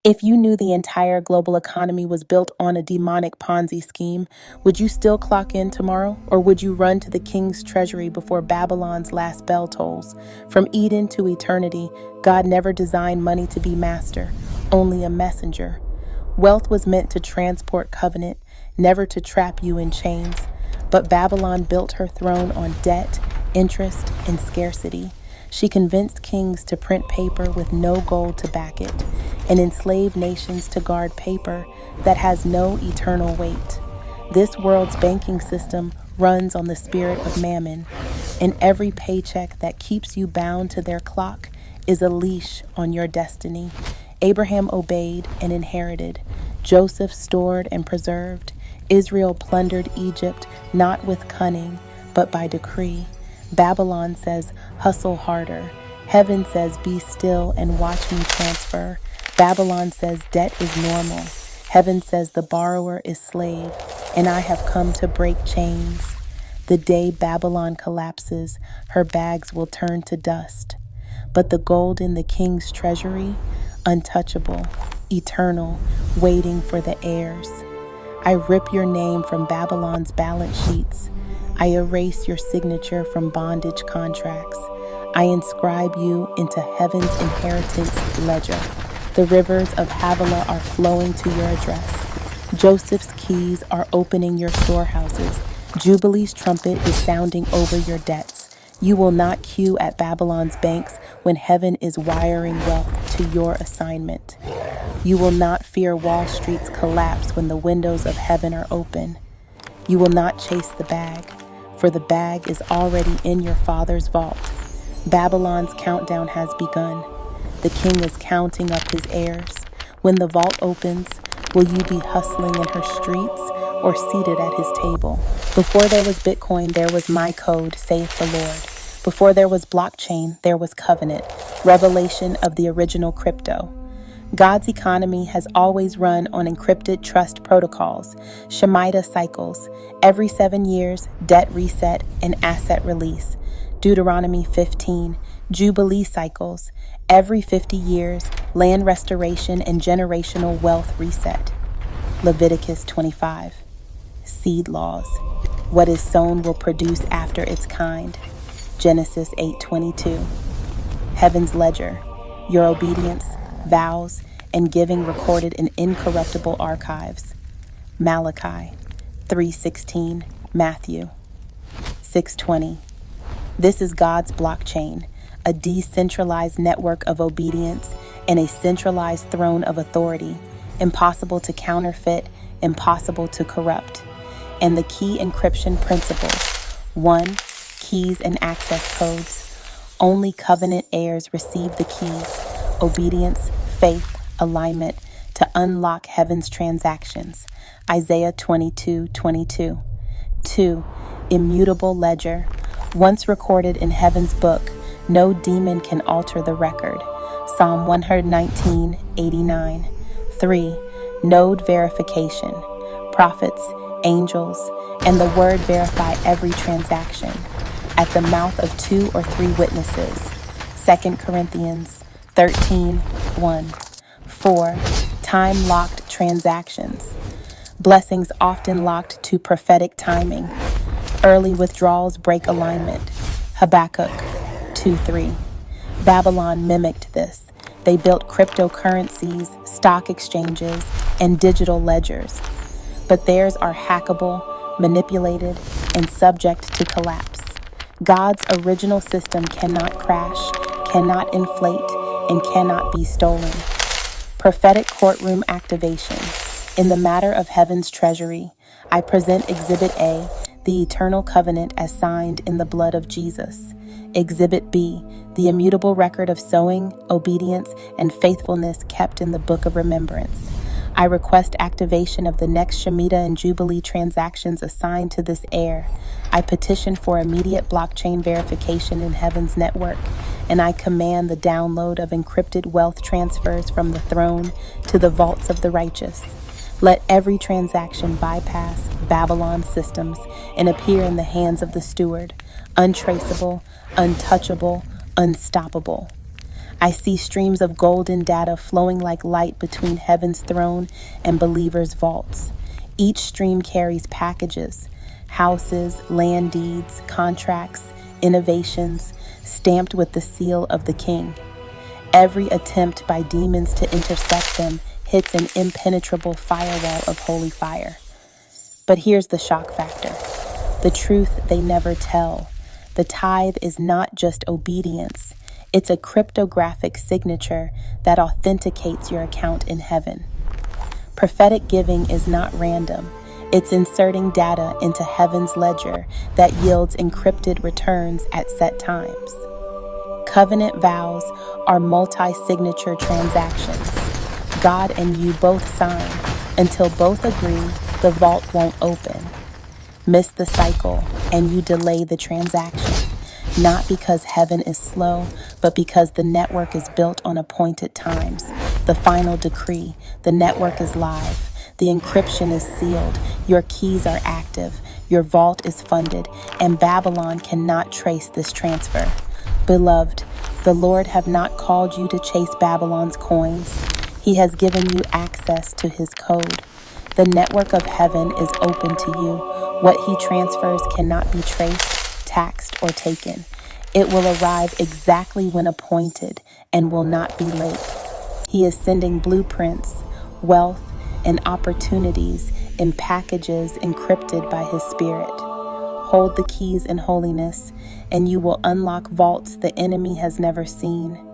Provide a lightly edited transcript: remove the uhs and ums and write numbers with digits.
If you knew the entire global economy was built on a demonic Ponzi scheme, would you still clock in tomorrow? Or would you run to the king's treasury before Babylon's last bell tolls? From Eden to eternity, God never designed money to be master, only a messenger. Wealth was meant to transport covenant, never to trap you in chains. But Babylon built her throne on debt, interest, and scarcity. She convinced kings to print paper with no gold to back it, and enslaved nations to guard paper that has no eternal weight. This world's banking system runs on the spirit of mammon, and every paycheck that keeps you bound to their clock is a leash on your destiny. Abraham obeyed and inherited. Joseph stored and preserved. Israel plundered Egypt not with cunning, but by decree. Babylon says, hustle harder. Heaven says, be still and watch me transfer. Babylon says, debt is normal. Heaven says, the borrower is slave, and I have come to break chains. The day Babylon collapses, her bags will turn to dust. But the gold in the king's treasury, untouchable, eternal, waiting for the heirs. I rip your name from Babylon's balance sheets. I erase your signature from bondage contracts. I inscribe you into heaven's inheritance ledger. The rivers of Havilah are flowing to your address. Joseph's keys are opening your storehouses. Jubilee's trumpet is sounding over your debts. You will not queue at Babylon's banks when heaven is wiring wealth to your assignment. You will not fear Wall Street's collapse when the windows of heaven are open. You will not chase the bag, for the bag is already in your Father's vault. Babylon's countdown has begun. The king is counting up his heirs. When the vault opens, will you be hustling in her streets or seated at his table? Before there was Bitcoin, there was my code, saith the Lord. Before there was blockchain, there was covenant, revelation of the original crypto. God's economy has always run on encrypted trust protocols, Shemitah cycles, every 7 years, debt reset and asset release. Deuteronomy 15, Jubilee cycles, every 50 years, land restoration and generational wealth reset. Leviticus 25, seed laws, what is sown will produce after its kind. Genesis 8:22, heaven's ledger, your obedience, vows, and giving recorded in incorruptible archives. Malachi 3:16, Matthew 6:20. This is God's blockchain, a decentralized network of obedience and a centralized throne of authority, impossible to counterfeit, impossible to corrupt. And the key encryption principles: 1. Keys and access codes. Only covenant heirs receive the keys, obedience, faith, alignment, to unlock heaven's transactions. Isaiah 22:22. 2. Immutable ledger. Once recorded in heaven's book, no demon can alter the record. Psalm 119:89. 3. Node verification. Prophets, angels, and the word verify every transaction. At the mouth of 2 or 3 witnesses. 2 Corinthians 13:1. 4. Time-locked transactions. Blessings often locked to prophetic timing. Early withdrawals break alignment. Habakkuk 2:3. Babylon mimicked this. They built cryptocurrencies, stock exchanges, and digital ledgers. But theirs are hackable, manipulated, and subject to collapse. God's original system cannot crash, cannot inflate, and cannot be stolen. Prophetic courtroom activation. In the matter of heaven's treasury, I present Exhibit A, the eternal covenant as signed in the blood of Jesus. Exhibit B, the immutable record of sowing, obedience, and faithfulness kept in the book of remembrance. I request activation of the next Shemitah and Jubilee transactions assigned to this heir. I petition for immediate blockchain verification in heaven's network, and I command the download of encrypted wealth transfers from the throne to the vaults of the righteous. Let every transaction bypass Babylon's systems and appear in the hands of the steward, untraceable, untouchable, unstoppable. I see streams of golden data flowing like light between heaven's throne and believers' vaults. Each stream carries packages, houses, land deeds, contracts, innovations, stamped with the seal of the King. Every attempt by demons to intercept them hits an impenetrable firewall of holy fire. But here's the shock factor, the truth they never tell. The tithe is not just obedience, it's a cryptographic signature that authenticates your account in heaven. Prophetic giving is not random. It's inserting data into heaven's ledger that yields encrypted returns at set times. Covenant vows are multi-signature transactions. God and you both sign. Until both agree, the vault won't open. Miss the cycle and you delay the transaction. Not because heaven is slow, but because the network is built on appointed times. The final decree, the network is live. The encryption is sealed. Your keys are active. Your vault is funded, and Babylon cannot trace this transfer. Beloved, the Lord have not called you to chase Babylon's coins. He has given you access to his code. The network of heaven is open to you. What he transfers cannot be traced, taxed, or taken. It will arrive exactly when appointed and will not be late. He is sending blueprints, wealth, and opportunities in packages encrypted by his spirit. Hold the keys in holiness, and you will unlock vaults the enemy has never seen.